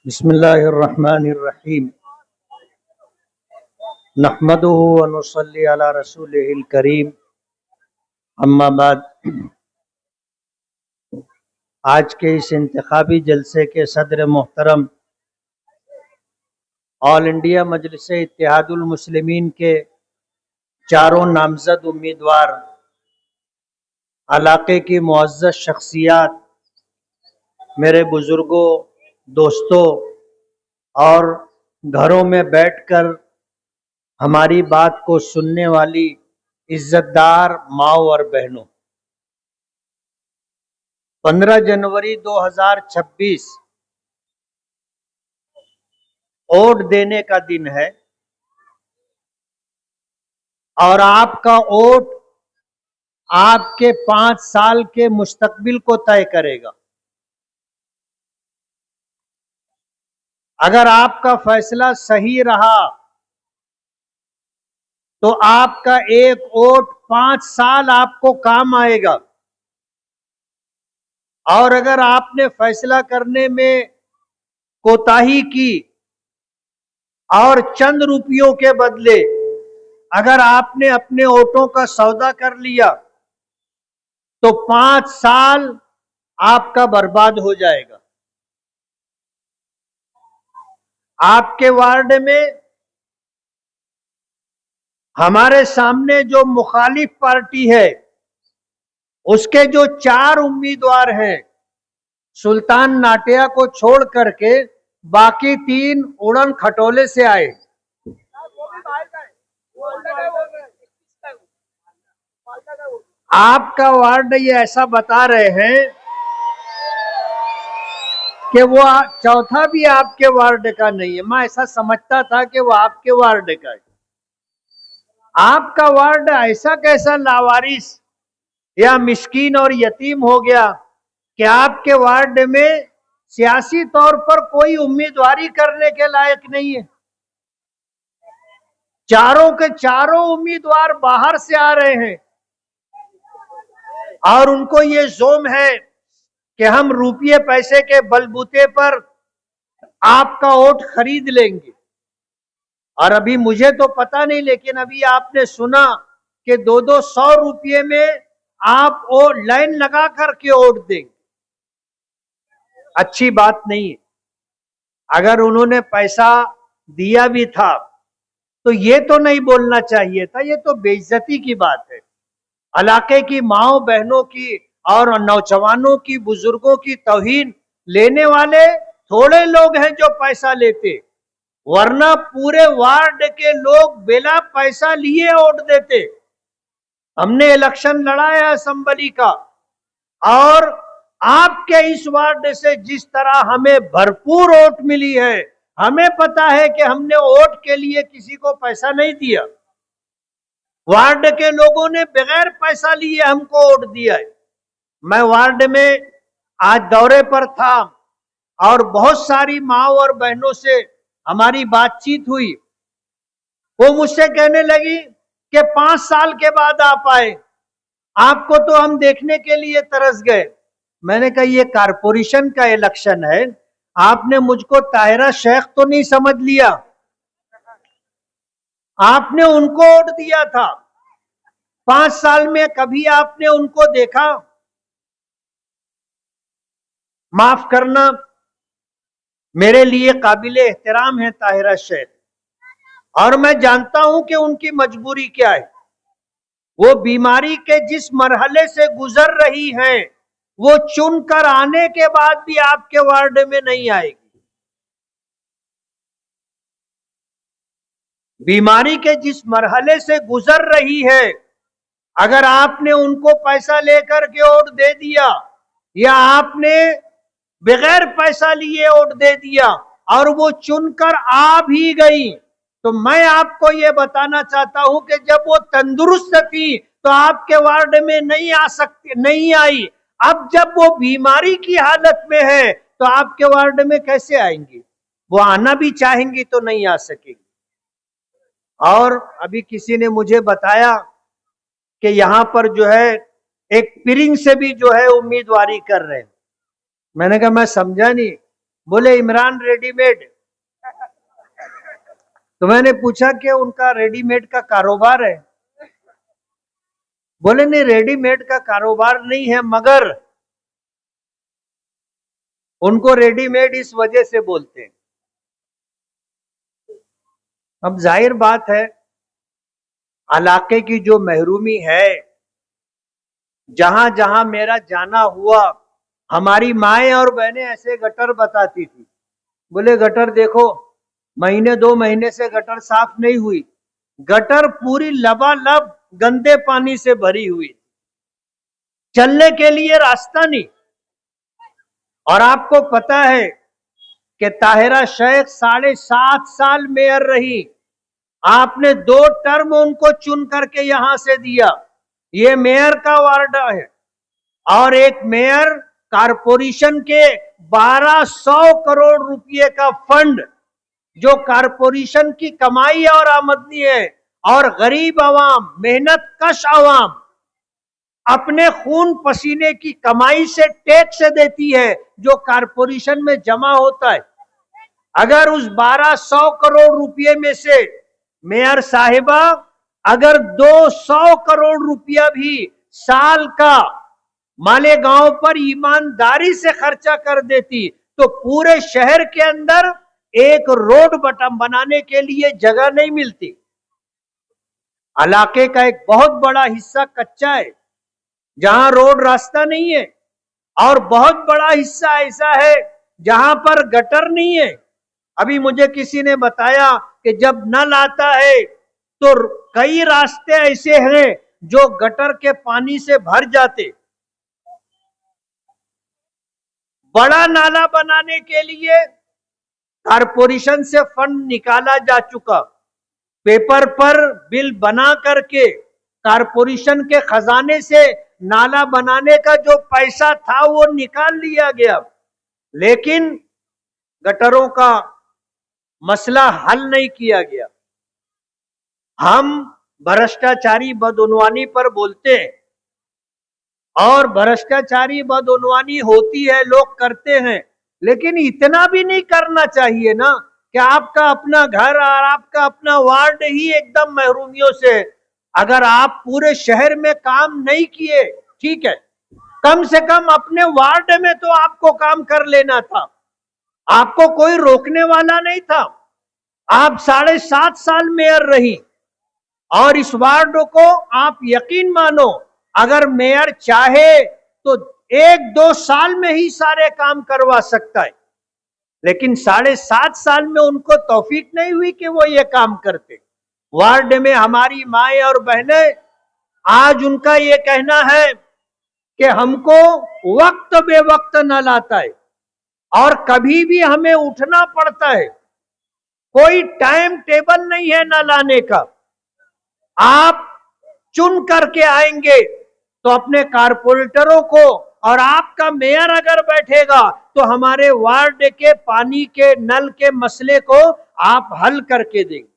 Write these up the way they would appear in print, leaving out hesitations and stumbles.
बिस्मिल्लाहिर्रहमानिर्रहीम। नहमदुहु व नुसल्ली अला रसूलिहिल करीम। अम्मा बाद। आज के इस इंतखाबी जलसे के सदर मोहतरम ऑल इंडिया मजलिस इत्तेहादुल मुस्लिमीन के चारों नामजद उम्मीदवार, इलाके की मुअज़्ज़ज़ शख्सियात, मेरे बुजुर्गों, दोस्तों और घरों में बैठकर हमारी बात को सुनने वाली इज्जतदार माओ और बहनों, 15 जनवरी 2026 वोट देने का दिन है और आपका वोट आपके 5 साल के मुस्तकबिल को तय करेगा। अगर आपका फैसला सही रहा तो आपका एक वोट 5 साल आपको काम आएगा, और अगर आपने फैसला करने में कोताही की और चंद रुपयों के बदले अगर आपने अपने वोटों का सौदा कर लिया तो 5 साल आपका बर्बाद हो जाएगा। आपके वार्ड में हमारे सामने जो मुखालिफ पार्टी है उसके जो 4 उम्मीदवार हैं, सुल्तान नाटिया को छोड़ करके बाकी 3 उड़न खटोले से आए। आपका वार्ड ये ऐसा बता रहे हैं कि वो चौथा भी आपके वार्ड का नहीं है। मैं ऐसा समझता था कि वो आपके वार्ड का है। आपका वार्ड ऐसा कैसा लावारिस या मिस्कीन और यतीम हो गया कि आपके वार्ड में सियासी तौर पर कोई उम्मीदवारी करने के लायक नहीं है। चारों के चारों उम्मीदवार बाहर से आ रहे हैं और उनको ये जोम है कि हम रुपये पैसे के बलबूते पर आपका वोट खरीद लेंगे। और अभी मुझे तो पता नहीं, लेकिन अभी आपने सुना कि 200 रुपये में आप वो लाइन लगा करके वोट देंगे। अच्छी बात नहीं है। अगर उन्होंने पैसा दिया भी था तो ये तो नहीं बोलना चाहिए था। ये तो बेइज्जती की बात है। इलाके की माओ बहनों की और नौजवानों की, बुजुर्गों की तौहीन लेने वाले थोड़े लोग हैं जो पैसा लेते, वरना पूरे वार्ड के लोग बिना पैसा लिए वोट देते। हमने इलेक्शन लड़ा है असेंबली का, और आपके इस वार्ड से जिस तरह हमें भरपूर वोट मिली है, हमें पता है कि हमने वोट के लिए किसी को पैसा नहीं दिया। वार्ड के लोगों ने बगैर पैसा लिए हमको वोट दिया है। मैं वार्ड में आज दौरे पर था और बहुत सारी माओ और बहनों से हमारी बातचीत हुई। वो मुझसे कहने लगी कि 5 साल के बाद आप आए, आपको तो हम देखने के लिए तरस गए। मैंने कहा ये कारपोरेशन का इलेक्शन है, आपने मुझको ताहिरा शेख तो नहीं समझ लिया। आपने उनको वोट दिया था, 5 साल में कभी आपने उनको देखा? माफ करना, मेरे लिए काबिल एहतराम है ताहिरा शेख, और मैं जानता हूं कि उनकी मजबूरी क्या है। वो बीमारी के जिस मरहले से गुजर रही हैं, वो चुनकर आने के बाद भी आपके वार्ड में नहीं आएगी। बीमारी के जिस मरहले से गुजर रही है, अगर आपने उनको पैसा लेकर के वोट दे दिया या आपने बगैर पैसा लिए वोट दे दिया और वो चुनकर आ भी गई, तो मैं आपको ये बताना चाहता हूं कि जब वो तंदुरुस्त थी तो आपके वार्ड में नहीं आ सकती, नहीं आई। अब जब वो बीमारी की हालत में है तो आपके वार्ड में कैसे आएंगी? वो आना भी चाहेंगी तो नहीं आ सकेगी। और अभी किसी ने मुझे बताया कि यहां पर जो है एक पिरिंग से भी जो है उम्मीदवारी कर रहे हैं। मैंने कहा मैं समझा नहीं, बोले इमरान रेडीमेड। तो मैंने पूछा कि उनका रेडीमेड का कारोबार है? बोले नहीं, रेडीमेड का कारोबार नहीं है, मगर उनको रेडीमेड इस वजह से बोलते हैं। अब जाहिर बात है, इलाके की जो महरूमी है, जहां जहां मेरा जाना हुआ, हमारी माएं और बहनें ऐसे गटर बताती थी। बोले गटर देखो, महीने 2 महीने से गटर साफ नहीं हुई, गटर पूरी लबालब गंदे पानी से भरी हुई, चलने के लिए रास्ता नहीं। और आपको पता है कि ताहिरा शेख 7.5 साल मेयर रही, आपने 2 टर्म उनको चुन करके यहां से दिया। ये मेयर का वार्ड है, और एक मेयर कारपोरेशन के 1200 करोड़ रुपए का फंड, जो कारपोरेशन की कमाई और आमदनी है, और गरीब आवाम, मेहनत कश आवाम अपने खून पसीने की कमाई से टैक्स देती है, जो कारपोरेशन में जमा होता है। अगर उस 1200 करोड़ रुपए में से मेयर साहिबा अगर 200 करोड़ रुपया भी साल का मालेगांव पर ईमानदारी से खर्चा कर देती, तो पूरे शहर के अंदर एक रोड बटन बनाने के लिए जगह नहीं मिलती। इलाके का एक बहुत बड़ा हिस्सा कच्चा है, जहां रोड रास्ता नहीं है, और बहुत बड़ा हिस्सा ऐसा है जहां पर गटर नहीं है। अभी मुझे किसी ने बताया कि जब नल आता है तो कई रास्ते ऐसे हैं जो गटर के पानी से भर जाते। बड़ा नाला बनाने के लिए कारपोरेशन से फंड निकाला जा चुका, पेपर पर बिल बना करके कारपोरेशन के खजाने से नाला बनाने का जो पैसा था वो निकाल लिया गया, लेकिन गटरों का मसला हल नहीं किया गया। हम भ्रष्टाचारी बदउनवानी पर बोलते हैं, और भ्रष्टाचारी बदउनवानी होती है, लोग करते हैं, लेकिन इतना भी नहीं करना चाहिए ना कि आपका अपना घर और आपका अपना वार्ड ही एकदम महरूमियों से, अगर आप पूरे शहर में काम नहीं किए, ठीक है, कम से कम अपने वार्ड में तो आपको काम कर लेना था, आपको कोई रोकने वाला नहीं था। आप 7.5 साल मेयर रही, और इस वार्ड को आप यकीन मानो, अगर मेयर चाहे तो 1-2 साल में ही सारे काम करवा सकता है, लेकिन 7.5 साल में उनको तौफीक नहीं हुई कि वो ये काम करते। वार्ड में हमारी माएं और बहनें, आज उनका ये कहना है कि हमको वक्त बेवक्त नल आता है, और कभी भी हमें उठना पड़ता है, कोई टाइम टेबल नहीं है नल आने का। आप चुन करके आएंगे तो अपने कारपोरेटरों को, और आपका मेयर अगर बैठेगा तो हमारे वार्ड के पानी के नल के मसले को आप हल करके देंगे।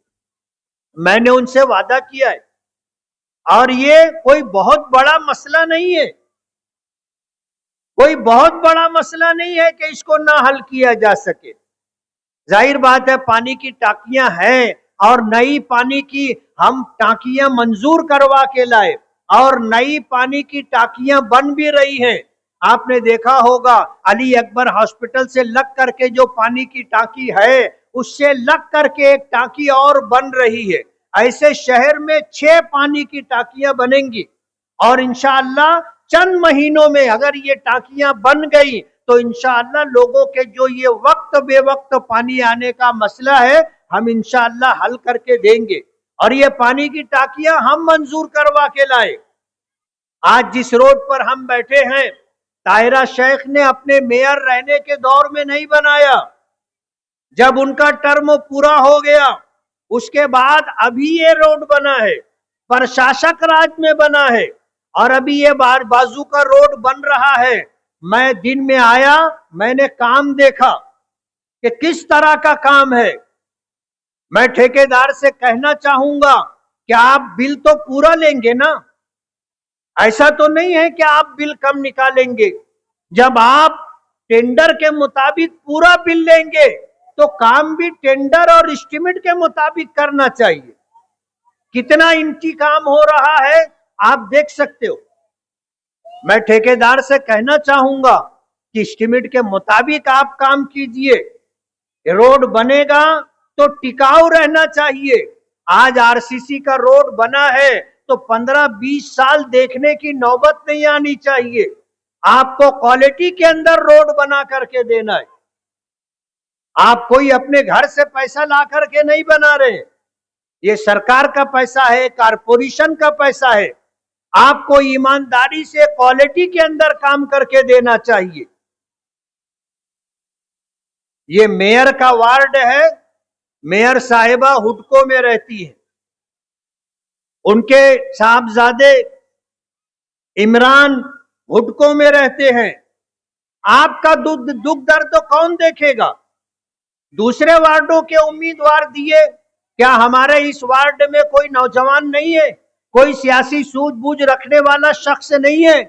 मैंने उनसे वादा किया है, और ये कोई बहुत बड़ा मसला नहीं है, कोई बहुत बड़ा मसला नहीं है कि इसको ना हल किया जा सके। जाहिर बात है, पानी की टांकियां हैं, और नई पानी की हम टांकियां मंजूर करवा के लाए, और नई पानी की टांकियां बन भी रही हैं। आपने देखा होगा, अली अकबर हॉस्पिटल से लग करके जो पानी की टांकी है, उससे लग करके एक टांकी और बन रही है। ऐसे शहर में 6 पानी की टांकियां बनेंगी, और इंशाअल्लाह चंद महीनों में अगर ये टांकियां बन गई तो इंशाअल्लाह लोगों के जो ये वक्त बेवक्त पानी आने का मसला है, हम इंशाअल्लाह हल करके देंगे। और ये पानी की टांकियां हम मंजूर करवा के लाए। आज जिस रोड पर हम बैठे हैं, ताहिरा शेख ने अपने मेयर रहने के दौर में नहीं बनाया, जब उनका टर्म पूरा हो गया उसके बाद अभी ये रोड बना है, प्रशासक राज में बना है, और अभी ये बाजू का रोड बन रहा है। मैं दिन में आया, मैंने काम देखा कि किस तरह का काम है। मैं ठेकेदार से कहना चाहूंगा कि आप बिल तो पूरा लेंगे ना, ऐसा तो नहीं है कि आप बिल कम निकालेंगे। जब आप टेंडर के मुताबिक पूरा बिल लेंगे तो काम भी टेंडर और एस्टीमेट के मुताबिक करना चाहिए। कितना इंची काम हो रहा है आप देख सकते हो। मैं ठेकेदार से कहना चाहूंगा कि एस्टीमेट के मुताबिक आप काम कीजिए। रोड बनेगा तो टिकाऊ रहना चाहिए। आज आरसीसी का रोड बना है तो 15-20 साल देखने की नौबत नहीं आनी चाहिए। आपको क्वालिटी के अंदर रोड बना करके देना है। आप कोई अपने घर से पैसा ला करके नहीं बना रहे, ये सरकार का पैसा है, कारपोरेशन का पैसा है। आपको ईमानदारी से क्वालिटी के अंदर काम करके देना चाहिए। ये मेयर का वार्ड है, मेयर साहिबा हुडको में रहती है, उनके साहबजादे इमरान हुडको में रहते हैं। आपका दुख दर्द तो कौन देखेगा? दूसरे वार्डों के उम्मीदवार दिए, क्या हमारे इस वार्ड में कोई नौजवान नहीं है, कोई सियासी सूझबूझ रखने वाला शख्स नहीं है?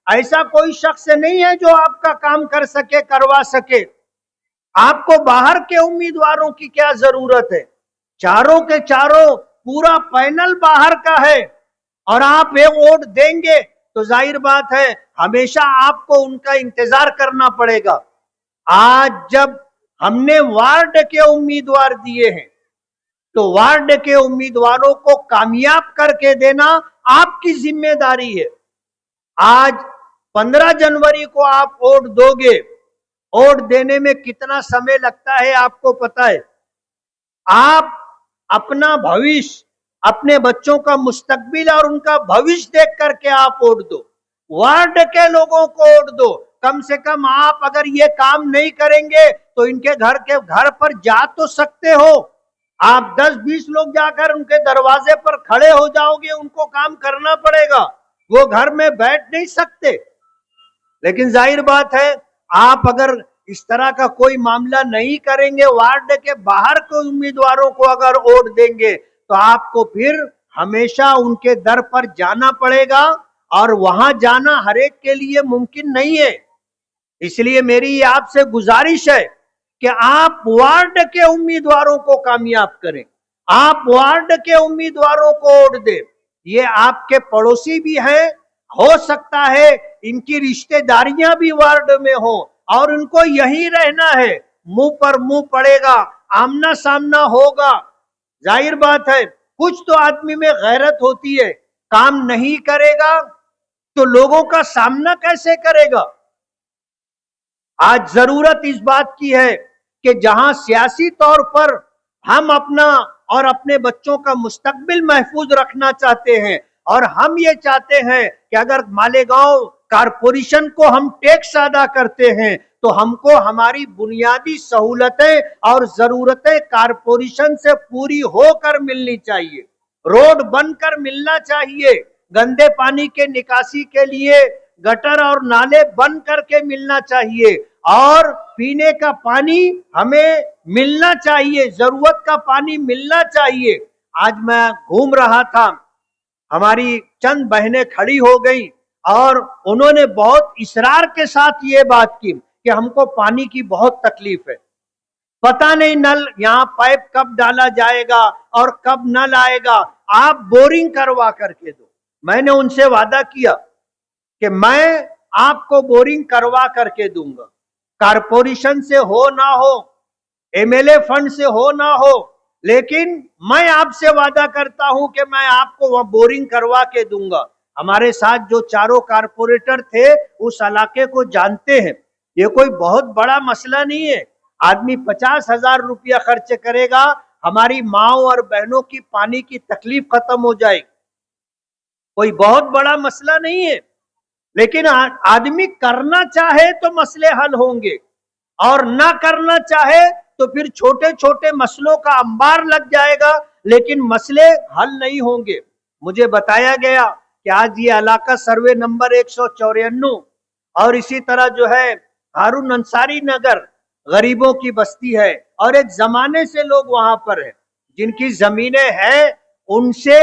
ऐसा कोई शख्स नहीं है जो आपका काम कर सके, करवा सके। आपको बाहर के उम्मीदवारों की क्या जरूरत है? चारों के चारों पूरा पैनल बाहर का है और आप ये वोट देंगे तो जाहिर बात है हमेशा आपको उनका इंतजार करना पड़ेगा। आज जब हमने वार्ड के उम्मीदवार दिए हैं तो वार्ड के उम्मीदवारों को कामयाब करके देना आपकी जिम्मेदारी है। आज 15 जनवरी को आप वोट दोगे, वोट देने में कितना समय लगता है आपको पता है? आप अपना भविष्य, अपने बच्चों का मुस्तकबिल और उनका भविष्य देख करके आप वोट दो, वार्ड के लोगों को वोट दो। कम से कम आप अगर ये काम नहीं करेंगे तो इनके घर पर जा तो सकते हो। आप 10-20 लोग जाकर उनके दरवाजे पर खड़े हो जाओगे, उनको काम करना पड़ेगा, वो घर में बैठ नहीं सकते। लेकिन जाहिर बात है आप अगर इस तरह का कोई मामला नहीं करेंगे, वार्ड के बाहर के उम्मीदवारों को अगर वोट देंगे तो आपको फिर हमेशा उनके दर पर जाना पड़ेगा और वहां जाना हर एक के लिए मुमकिन नहीं है। इसलिए मेरी आपसे गुजारिश है कि आप वार्ड के उम्मीदवारों को कामयाब करें, आप वार्ड के उम्मीदवारों को वोट दें। ये आपके पड़ोसी भी हैं, हो सकता है इनकी रिश्तेदारियां भी वार्ड में हो और उनको यही रहना है, मुंह पर मुंह पड़ेगा, आमना सामना होगा। जाहिर बात है कुछ तो आदमी में गैरत होती है, काम नहीं करेगा तो लोगों का सामना कैसे करेगा? आज जरूरत इस बात की है कि जहां सियासी तौर पर हम अपना और अपने बच्चों का मुस्तकबिल महफूज रखना चाहते हैं और हम ये चाहते हैं कि अगर मालेगांव कारपोरेशन को हम टैक्स अदा करते हैं तो हमको हमारी बुनियादी सहूलतें और जरूरतें कारपोरेशन से पूरी होकर मिलनी चाहिए। रोड बनकर मिलना चाहिए, गंदे पानी के निकासी के लिए गटर और नाले बंद करके मिलना चाहिए और पीने का पानी हमें मिलना चाहिए, जरूरत का पानी मिलना चाहिए। आज मैं घूम रहा था, हमारी चंद बहनें खड़ी हो गई और उन्होंने बहुत इसरार के साथ ये बात की कि हमको पानी की बहुत तकलीफ है, पता नहीं नल यहाँ पाइप कब डाला जाएगा और कब नल आएगा, आप बोरिंग करवा करके दो। मैंने उनसे वादा किया कि मैं आपको बोरिंग करवा करके दूंगा, कारपोरेशन से हो ना हो, एमएलए फंड से हो ना हो, लेकिन मैं आपसे वादा करता हूं कि मैं आपको वह बोरिंग करवा के दूंगा। हमारे साथ जो चारों कारपोरेटर थे उस इलाके को जानते हैं, ये कोई बहुत बड़ा मसला नहीं है। आदमी 50,000 रुपया खर्च करेगा, हमारी माओ और बहनों की पानी की तकलीफ खत्म हो जाएगी, कोई बहुत बड़ा मसला नहीं है। लेकिन आदमी करना चाहे तो मसले हल होंगे और ना करना चाहे तो फिर छोटे छोटे मसलों का अंबार लग जाएगा, लेकिन मसले हल नहीं होंगे। मुझे बताया गया कि आज ये इलाका सर्वे नंबर 194 और इसी तरह जो है हारून अंसारी नगर गरीबों की बस्ती है और एक जमाने से लोग वहां पर है, जिनकी जमीनें हैं उनसे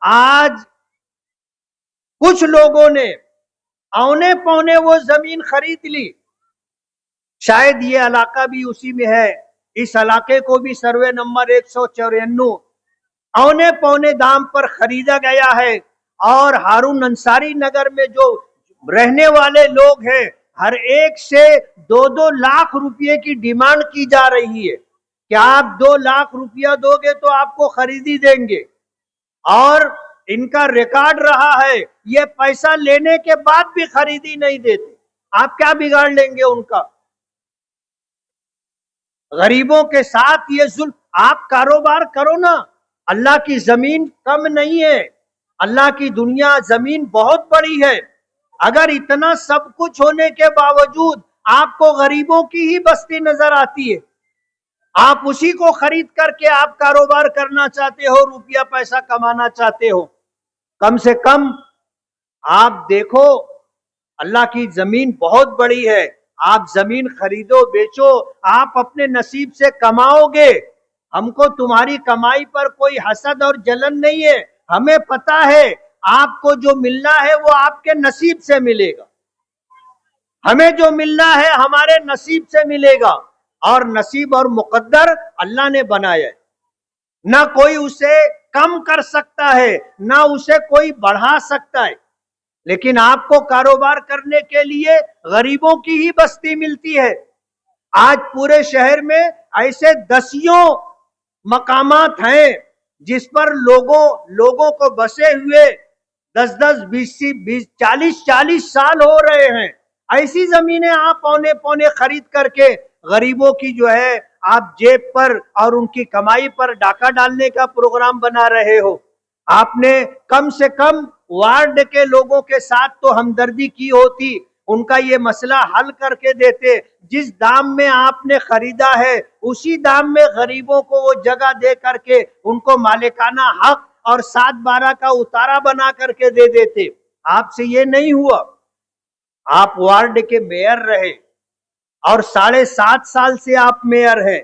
आज कुछ लोगों ने औने पौने वो जमीन खरीद ली शायद ये इलाका भी उसी में है। इस इलाके को भी सर्वे नंबर 194 औने पौने दाम पर खरीदा गया है। और हारून अंसारी नगर में जो रहने वाले लोग हैं, हर एक से 2-2 लाख रुपए की डिमांड की जा रही है कि आप 2 लाख रुपया दोगे तो आपको खरीदी देंगे। और इनका रिकॉर्ड रहा है, ये पैसा लेने के बाद भी खरीदी नहीं देते। आप क्या बिगाड़ लेंगे उनका? गरीबों के साथ ये जुल्म। आप कारोबार करो ना, अल्लाह की जमीन कम नहीं है, अल्लाह की दुनिया जमीन बहुत बड़ी है। अगर इतना सब कुछ होने के बावजूद आपको गरीबों की ही बस्ती नजर आती है, आप उसी को खरीद करके आप कारोबार करना चाहते हो, रुपया पैसा कमाना चाहते हो। कम से कम आप देखो, अल्लाह की जमीन बहुत बड़ी है। आप जमीन खरीदो बेचो, आप अपने नसीब से कमाओगे। हमको तुम्हारी कमाई पर कोई हसद और जलन नहीं है। हमें पता है आपको जो मिलना है वो आपके नसीब से मिलेगा, हमें जो मिलना है हमारे नसीब से मिलेगा। और नसीब और मुकद्दर अल्लाह ने बनाया है, ना कोई उसे कम कर सकता है, ना उसे कोई बढ़ा सकता है। लेकिन आपको कारोबार करने के लिए गरीबों की ही बस्ती मिलती है। आज पूरे शहर में ऐसे दसियों मकामात हैं जिस पर लोगों को बसे हुए 10-10, 20, 40 साल हो रहे हैं। ऐसी जमीनें आप पौने पौने खरीद करके गरीबों की जो है आप जेब पर और उनकी कमाई पर डाका डालने का प्रोग्राम बना रहे हो। आपने कम से कम वार्ड के लोगों के साथ तो हमदर्दी की होती, उनका ये मसला हल करके देते। जिस दाम में आपने खरीदा है उसी दाम में गरीबों को वो जगह दे करके उनको मालिकाना हक और 7/12 का उतारा बना करके दे देते। आपसे ये नहीं हुआ। आप वार्ड के मेयर रहे और 7.5 साल से आप मेयर हैं,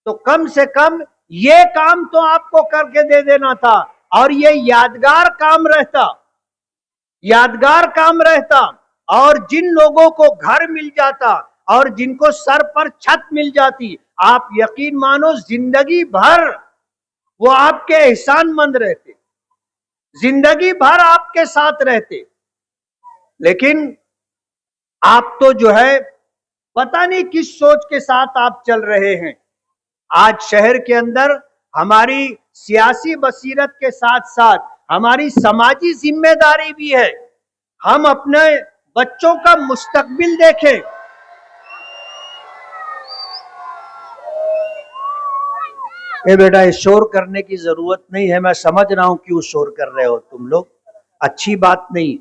तो कम से कम ये काम तो आपको करके दे देना था। और ये यादगार काम रहता। और जिन लोगों को घर मिल जाता और जिनको सर पर छत मिल जाती, आप यकीन मानो जिंदगी भर वो आपके एहसानमंद रहते, जिंदगी भर आपके साथ रहते। लेकिन आप तो जो है पता नहीं किस सोच के साथ आप चल रहे हैं। आज शहर के अंदर हमारी सियासी बसीरत के साथ साथ हमारी समाजी जिम्मेदारी भी है। हम अपने बच्चों का मुस्तकबिल देखें। ए बेटा, ये शोर करने की जरूरत नहीं है। मैं समझ रहा हूं क्यों शोर कर रहे हो तुम लोग, अच्छी बात नहीं।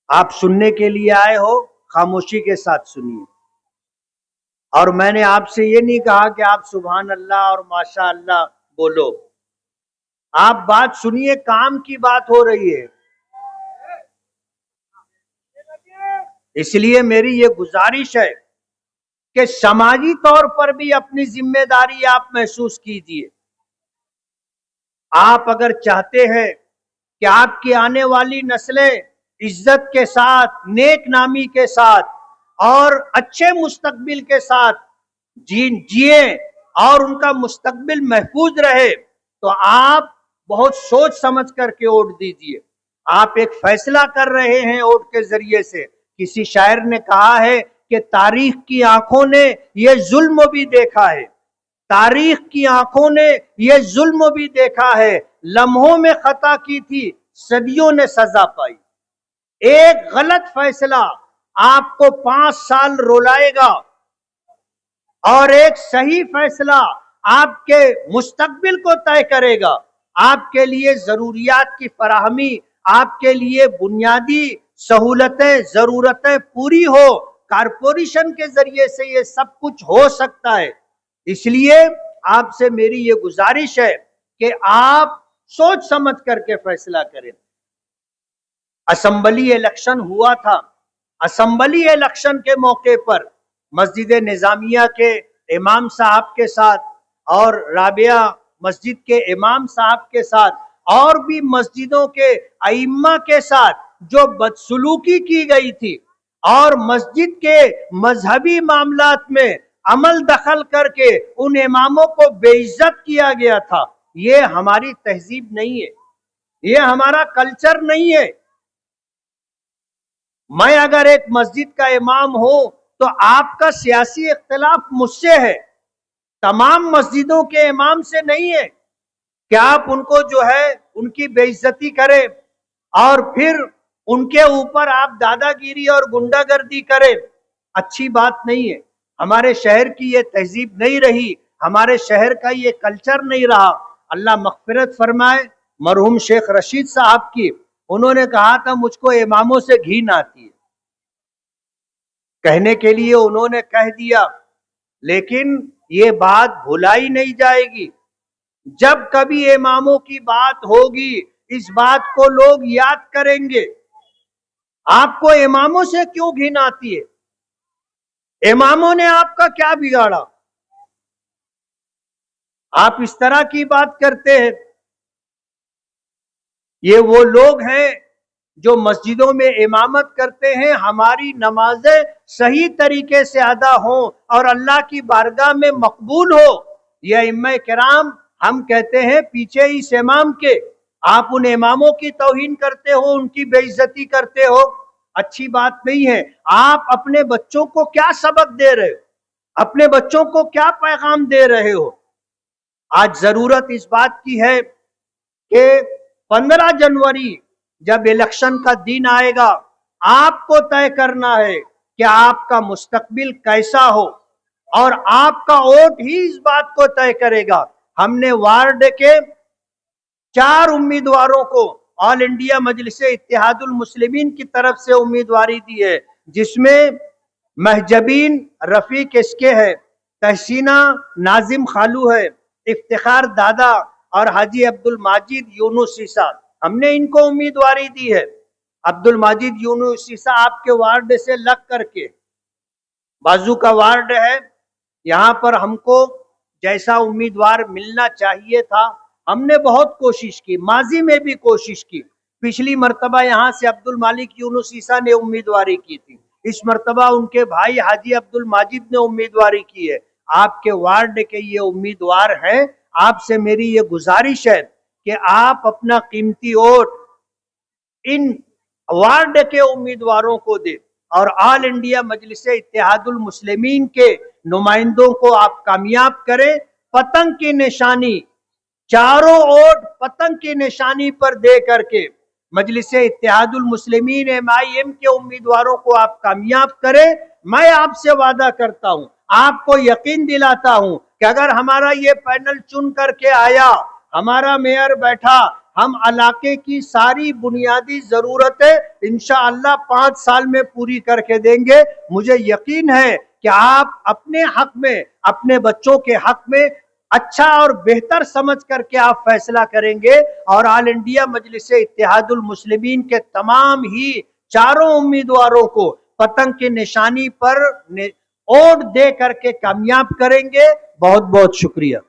आप सुनने के लिए आए हो, खामोशी के साथ सुनिए। और मैंने आपसे ये नहीं कहा कि आप सुभान अल्लाह और माशा अल्लाह बोलो। आप बात सुनिए, काम की बात हो रही है। इसलिए मेरी ये गुजारिश है कि समाजी तौर पर भी अपनी जिम्मेदारी आप महसूस कीजिए। आप अगर चाहते हैं कि आपकी आने वाली नस्लें इज्जत के साथ, नेक नामी के साथ और अच्छे मुस्तकबिल के साथ जिए और उनका मुस्तकबिल महफूज रहे, तो आप बहुत सोच समझ करके वोट दीजिए। आप एक फैसला कर रहे हैं वोट के जरिए से। किसी शायर ने कहा है कि तारीख की आंखों ने ये जुल्म भी देखा है, तारीख की आंखों ने ये जुल्म भी देखा है। लम्हों में खता की थी, सदियों ने सजा पाई। एक गलत फैसला आपको 5 साल रुलाएगा और एक सही फैसला आपके मुस्तकबिल को तय करेगा। आपके लिए जरूरियात की फराहमी, आपके लिए बुनियादी सहूलतें, जरूरतें पूरी हो, कारपोरेशन के जरिए से ये सब कुछ हो सकता है। इसलिए आपसे मेरी ये गुजारिश है कि आप सोच समझ करके फैसला करें। असेंबली इलेक्शन हुआ था। असेंबली इलेक्शन के मौके पर मस्जिद निजामिया के इमाम साहब के साथ और राबिया मस्जिद के इमाम साहब के साथ और भी मस्जिदों के अइम्मा के साथ जो बदसलूकी की गई थी, और मस्जिद के मजहबी मामलात में अमल दखल करके उन इमामों को बेइज्जत किया गया था। ये हमारी तहजीब नहीं है, ये हमारा कल्चर नहीं है। मैं अगर एक मस्जिद का इमाम हूं तो आपका सियासी इख्तिलाफ मुझसे है, तमाम मस्जिदों के इमाम से नहीं है कि आप उनको जो है उनकी बेइज्जती करें और फिर उनके ऊपर आप दादागिरी और गुंडागर्दी करें। अच्छी बात नहीं है। हमारे शहर की ये तहजीब नहीं रही, हमारे शहर का ये कल्चर नहीं रहा। अल्लाह मग़फ़िरत फरमाए मरहूम शेख रशीद साहब की। उन्होंने कहा था मुझको इमामों से घिन आती है, कहने के लिए उन्होंने कह दिया, लेकिन ये बात भुलाई नहीं जाएगी। जब कभी इमामों की बात होगी इस बात को लोग याद करेंगे। आपको इमामों से क्यों घिन आती है? इमामों ने आपका क्या बिगाड़ा? आप इस तरह की बात करते हैं। ये वो लोग हैं जो मस्जिदों में इमामत करते हैं, हमारी नमाजें सही तरीके से अदा हों और अल्लाह की बारगाह में मकबूल हो। ये इम्मे किराम हम कहते हैं पीछे इस इमाम के, आप उन इमामों की तौहीन करते हो, उनकी बेइज्जती करते हो, अच्छी बात नहीं है। आप अपने बच्चों को क्या सबक दे रहे हो? अपने बच्चों को क्या पैगाम दे रहे हो? आज जरूरत इस बात की है कि 15 जनवरी जब इलेक्शन का दिन आएगा, आपको तय करना है कि आपका मुस्तकबिल कैसा हो और आपका वोट ही इस बात को तय करेगा। हमने वार्ड के 4 उम्मीदवारों को ऑल इंडिया मजलिस इत्तेहादुल मुस्लिमीन की तरफ से उम्मीदवारी दी है, जिसमें महजबीन रफीक इसके है, तहसीना नाजिम खालू है, इफ्तिखार दादा और हाजी अब्दुल माजिद यूनुस ईसा। हमने इनको उम्मीदवारी दी है। अब्दुल माजिद यूनुस ईसा आपके वार्ड से लग करके, बाजू का वार्ड है, यहाँ पर हमको जैसा उम्मीदवार मिलना चाहिए था हमने बहुत कोशिश की, माजी में भी कोशिश की। पिछली मर्तबा यहाँ से अब्दुल मालिक यूनुस ईसा ने उम्मीदवारी की थी, इस मर्तबा उनके भाई हाजी अब्दुल माजिद ने उम्मीदवारी की है। आपके वार्ड के ये उम्मीदवार हैं। आपसे मेरी ये गुजारिश है कि आप अपना कीमती वोट इन वार्ड के उम्मीदवारों को दे और ऑल इंडिया मजलिस इत्तेहादुल मुस्लिमीन के नुमाइंदों को आप कामयाब करें। पतंग की निशानी, चारों वोट पतंग की निशानी पर दे करके मजलिस इत्तेहादुल मुस्लिमीन MIM के उम्मीदवारों को आप कामयाब करें। मैं आपसे वादा करता हूं, आपको यकीन दिलाता हूं कि अगर हमारा ये पैनल चुन करके आया, हमारा मेयर बैठा, हम इलाके की सारी बुनियादी जरूरतें इंशाअल्लाह 5 साल में पूरी करके देंगे। मुझे यकीन है कि आप अपने हक में, अपने बच्चों के हक में अच्छा और बेहतर समझ करके आप फैसला करेंगे और ऑल इंडिया मजलिस इत्तेहादुल मुस्लिमीन के तमाम ही चारों उम्मीदवारों को पतंग की निशानी पर वोट दे करके कामयाब करेंगे। बहुत बहुत शुक्रिया।